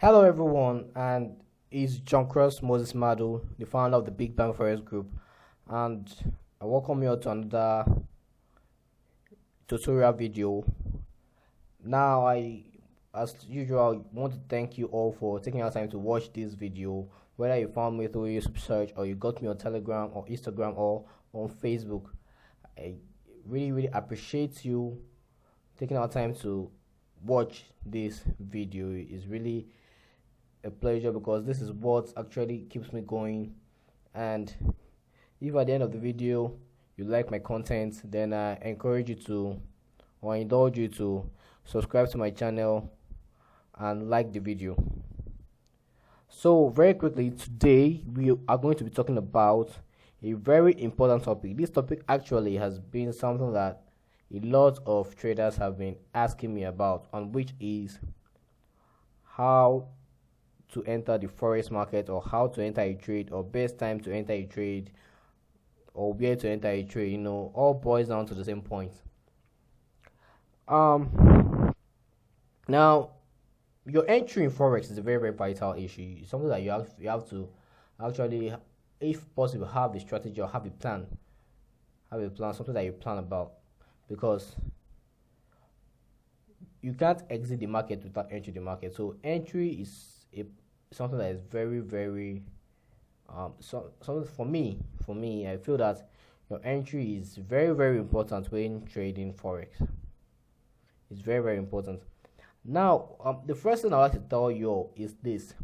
Hello, everyone, and it's Johncross Moses-Madu, the founder of the Big Bank Forex Group, and I welcome you to another tutorial video. Now, as usual, want to thank you all for taking your time to watch this video. Whether you found me through YouTube search or you got me on Telegram or Instagram or on Facebook, I really appreciate you taking our time to watch this video. It's really a pleasure because this is what actually keeps me going. And if at the end of the video you like my content, then I encourage you to or indulge you to subscribe to my channel and like the video. So very quickly, today we are going to be talking about a very important topic. This topic actually has been something that a lot of traders have been asking me about, on which is how to enter the forex market, or how to enter a trade, or best time to enter a trade, or where to enter a trade. All boils down to the same point. Now, your entry in forex is a very vital issue. It's something that you have to actually, if possible, have a strategy or have a plan, something that you plan about, because you can't exit the market without entering the market. So entry is something that is very something for me. I feel that your entry is very important when trading forex. It's very important. Now, the first thing I like to tell you is this: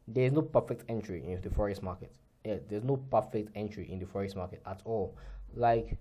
there is no perfect entry in the forex market. Yeah, there's no perfect entry in the forex market at all. Like,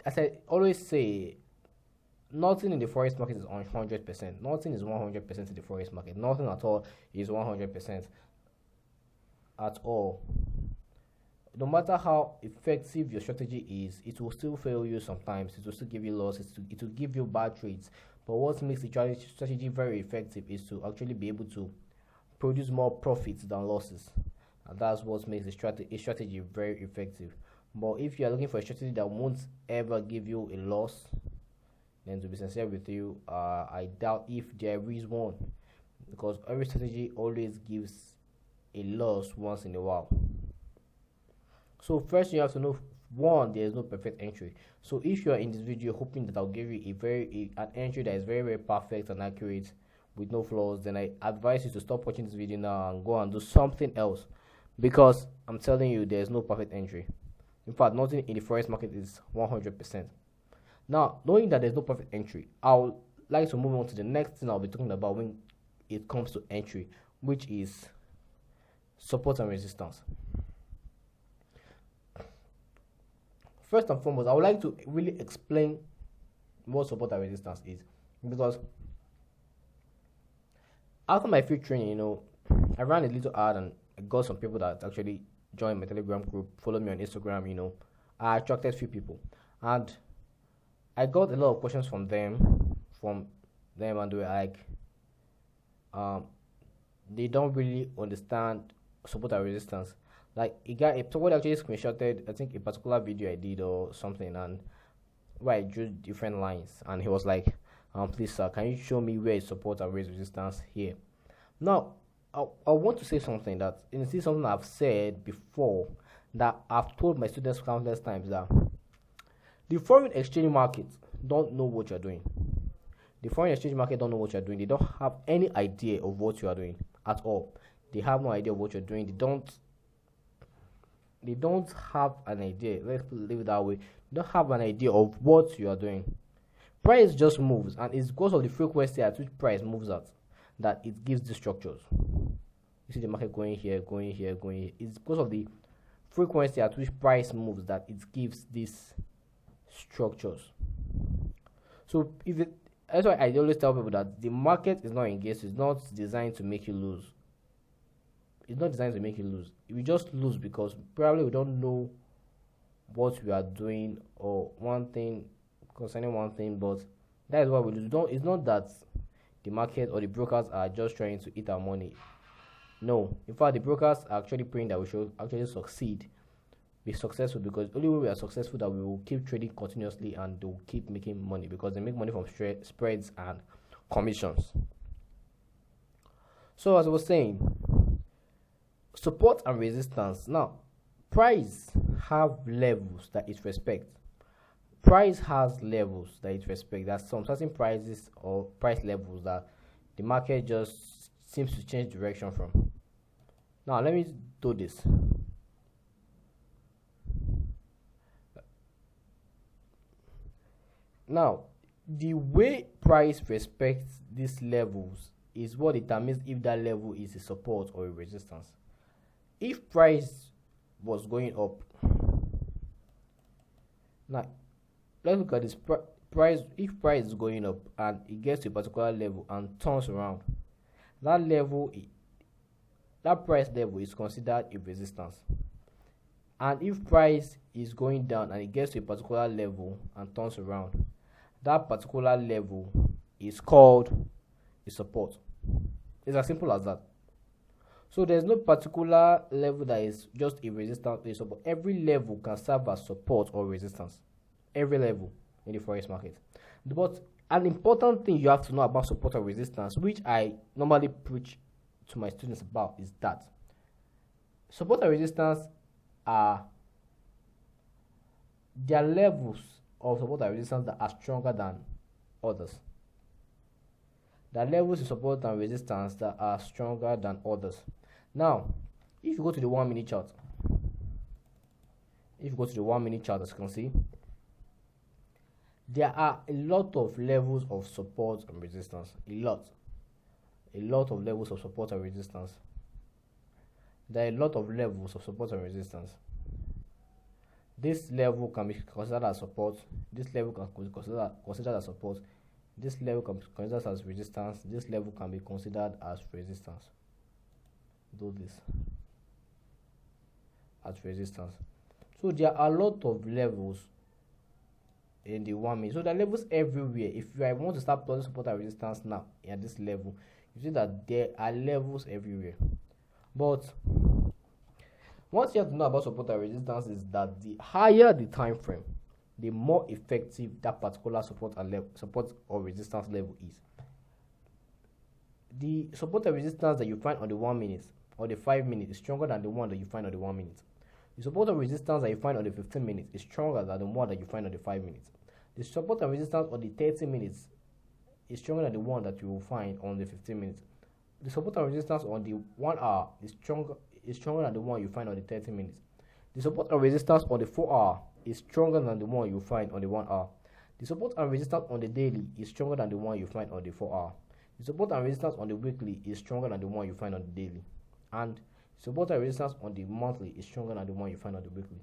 as I always say, nothing in the forex market is on 100%. Nothing is 100% in the forex market. Nothing at all is 100% at all. No matter how effective your strategy is, it will still fail you sometimes. It will still give you losses. It will give you bad trades. But what makes the strategy very effective is to actually be able to produce more profits than losses. And that's what makes a strategy very effective. But if you are looking for a strategy that won't ever give you a loss, then to be sincere with you, I doubt if there is one, because every strategy always gives a loss once in a while. So first you have to know, one, there is no perfect entry. So if you are in this video hoping that I'll give you an entry that is very perfect and accurate with no flaws, then I advise you to stop watching this video now and go and do something else, because I'm telling you, there is no perfect entry. In fact, nothing in the forex market is 100%. Now, knowing that there's no perfect entry, I would like to move on to the next thing I'll be talking about when it comes to entry, which is support and resistance. First and foremost, I would like to really explain what support and resistance is, because after my free training, I ran a little ad and I got some people that actually joined my Telegram group, followed me on Instagram. I attracted few people, and I got a lot of questions from them, and they were like, they don't really understand support and resistance. Like, someone actually screenshotted, I think, a particular video I did or something, and where I drew different lines, and he was like, please sir, can you show me where is support and resistance here? Now, I want to say something that, this is something I've said before, that I've told my students countless times, that the foreign exchange market don't know what you're doing. The foreign exchange market don't know what you're doing. They don't have any idea of what you are doing at all. They have no idea of what you're doing. They don't have an idea. Let's leave it that way. They don't have an idea of what you are doing. Price just moves, and it's because of the frequency at which price moves at that it gives the structures. You see the market going here, going here, going here. It's because of the frequency at which price moves that it gives these structures. So that's why I always tell people that the market is not engaged. It's not designed to make you lose. It's not designed to make you lose. We just lose because probably we don't know what we are doing or concerning one thing, but that is why we lose. It's not that the market or the brokers are just trying to eat our money. No, in fact, the brokers are actually praying that we should actually be successful, because only when we are successful that we will keep trading continuously and they will keep making money, because they make money from spreads and commissions. So as I was saying, support and resistance. Now, price have levels that it respects. Price has levels that it respects. There's some certain prices or price levels that the market just seems to change direction from. Now let me do this. Now, the way price respects these levels is what determines if that level is a support or a resistance. If price was going up, now let's look at this price. If price is going up and it gets to a particular level and turns around, that price level is considered a resistance. And if price is going down and it gets to a particular level and turns around, that particular level is called a support. It's as simple as that. So there's no particular level that is just a resistance or a support. Every level can serve as support or resistance. Every level in the forex market. But an important thing you have to know about support or resistance, which I normally preach to my students about, is that support and resistance are their levels of support and resistance that are stronger than others. There are levels of support and resistance that are stronger than others. Now, if you go to the 1 minute chart, as you can see, there are a lot of levels of support and resistance. A lot of levels of support and resistance. There are a lot of levels of support and resistance. This level can be considered as support. This level can be considered as support. This level can be considered as resistance. This level can be considered as resistance. Do this as resistance. So there are a lot of levels in the 1 minute. So there are levels everywhere. If I want to start plotting support and resistance now at this level, you see that there are levels everywhere. But what you have to know about support and resistance is that the higher the time frame, the more effective that particular support or resistance level is. The support and resistance that you find on the 1 minute or the 5 minutes is stronger than the one that you find on the 1 minute. The support and resistance that you find on the 15 minutes is stronger than the one that you find on the 5 minutes. The support and resistance on the 30 minutes is stronger than the one that you will find on the 15 minutes. The support and resistance on the 1 hour is stronger than the one you find on the 30 minutes. The support and resistance on the 4 hour is stronger than the one you find on the 1 hour. The support and resistance on the daily is stronger than the one you find on the 4 hour. The support and resistance on the weekly is stronger than the one you find on the daily. And support and resistance on the monthly is stronger than the one you find on the weekly.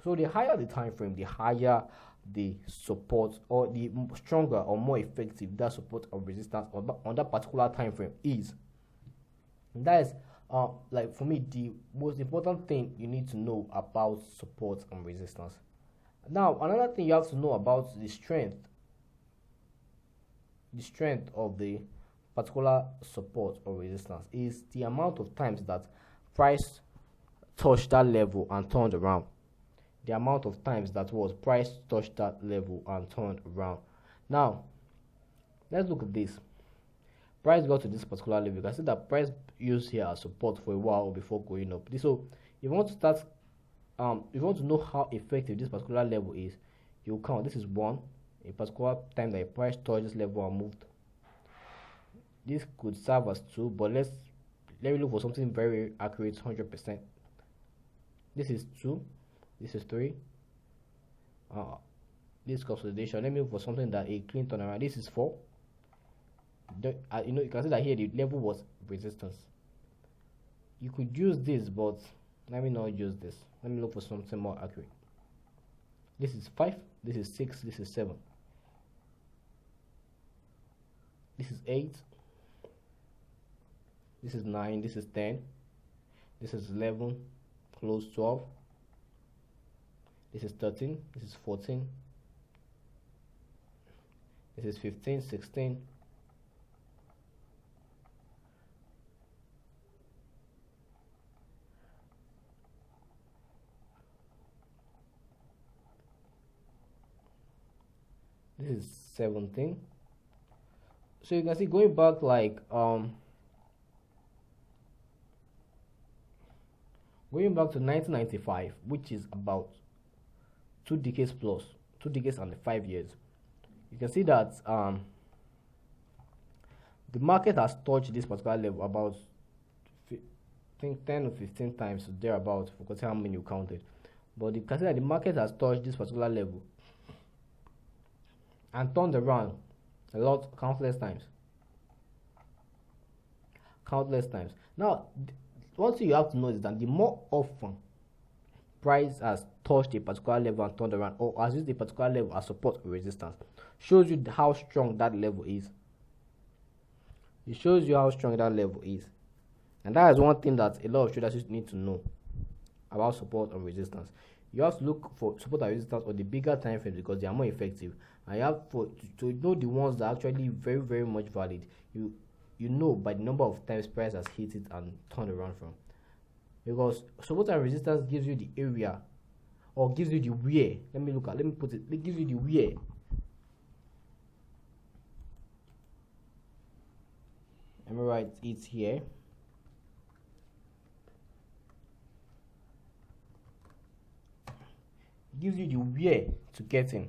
So the higher the time frame, the higher the support, or the stronger or more effective that support or resistance on that particular time frame is. And that is like for me the most important thing you need to know about support and resistance. Now another thing you have to know about the strength of the particular support or resistance is the amount of times that price touched that level and turned around. The amount of times that was price touched that level and turned around. Now let's look at this. Price got to this particular level. You can see that price used here as support for a while before going up. So if you want to start if you want to know how effective this particular level is, you count. This is one, a particular time that a price touched this level and moved. This could serve as 2, but let me look for something very accurate, 100%. This is 2, this is 3. This consolidation. Let me look for something that a clean turnaround. This is 4. You can see that here the level was resistance. You could use this, but let me not use this. Let me look for something more accurate. This is 5, this is 6, this is 7. This is 8. This is 9, this is 10. This is 11, close 12. This is 13, this is 14. This is 15, 16. This is 17. So you can see going back like Going back to 1995, which is about 2 decades plus, 2 decades and 5 years, you can see that the market has touched this particular level about, I think, 10 or 15 times thereabout. Forgot how many you counted, but you can see that the market has touched this particular level and turned around countless times. Now, one thing you have to know is that the more often price has touched a particular level and turned around, or has used a particular level as support or resistance, shows you how strong that level is. It shows you how strong that level is, and that is one thing that a lot of traders need to know about support and resistance. You have to look for support and resistance on the bigger time frames because they are more effective, and you have to know the ones that are actually very, very much valid. You know by the number of times price has hit it and turned around from, because support and resistance gives you the area, or gives you the where. It gives you the where. Let me write it here. It gives you the where to get in.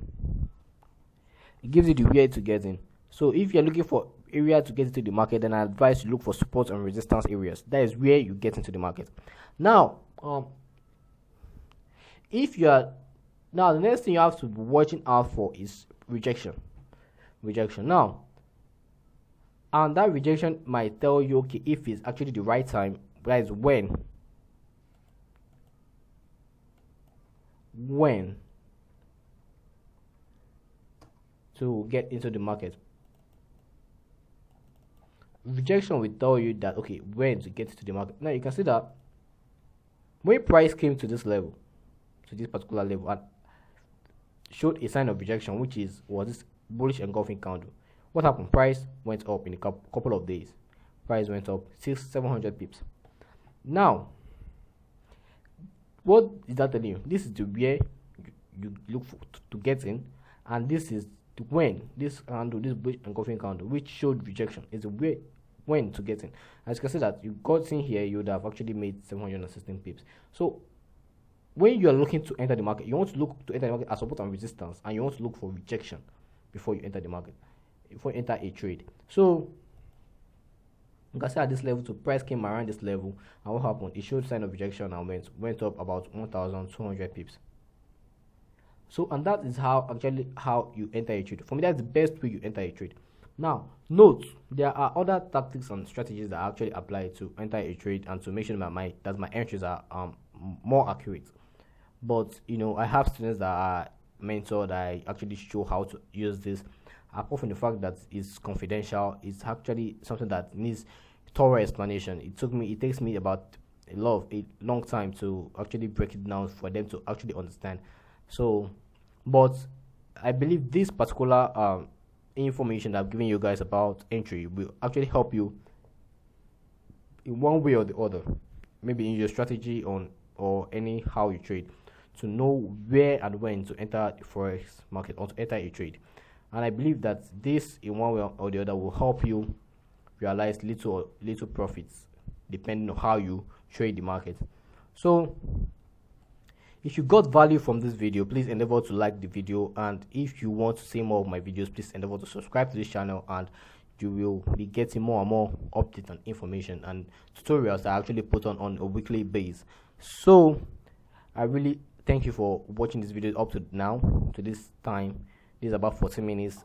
It gives you the where to get in. So if you're looking for area to get into the market, then I advise you look for support and resistance areas. That is where you get into the market. Now, the next thing you have to be watching out for is rejection. Now, and that rejection might tell you, okay, if it's actually the right time. That is when to get into the market. Rejection will tell you that, okay, when to get to the market. Now you can see that when price came to this level, to this particular level, and showed a sign of rejection, which was this bullish engulfing candle. What happened? Price went up in a couple of days. Price went up 700 pips. Now, what is that telling you? This is the where you look for to get in, and this is when this candle, this bullish engulfing candle, which showed rejection, is the way when to get in. As you can see that you got in here, you would have actually made 716 pips. So when you are looking to enter the market, you want to look to enter the market as support and resistance, and you want to look for rejection before you enter the market, before you enter a trade. So you can see at this level, so price came around this level, and what happened? It showed sign of rejection and went up about 1,200 pips. So, and that is how you enter a trade. For me, that's the best way you enter a trade. Now, note, there are other tactics and strategies that actually apply to enter a trade and to make sure that my entries are more accurate. But I have students that are mentored. I actually show how to use this. Apart from the fact that it's confidential, it's actually something that needs thorough explanation. It takes me about a long time to actually break it down for them to actually understand. So, but I believe this particular information that I'm giving you guys about entry will actually help you in one way or the other, maybe in your strategy or how you trade, to know where and when to enter the forex market or to enter a trade. And I believe that this, in one way or the other, will help you realize little profits depending on how you trade the market. So, if you got value from this video, please endeavor to like the video, and if you want to see more of my videos, please endeavor to subscribe to this channel, and you will be getting more and more updates and information and tutorials that I actually put on a weekly basis. So I really thank you for watching this video up to now, to this time. This is about 14 minutes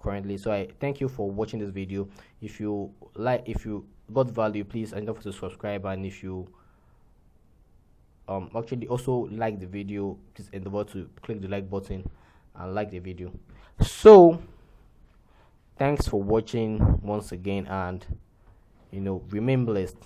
currently. So I thank you for watching this video. If you got value, please endeavor to subscribe, and if you actually also like the video, please endeavor to click the like button and like the video. So thanks for watching once again, and remain blessed.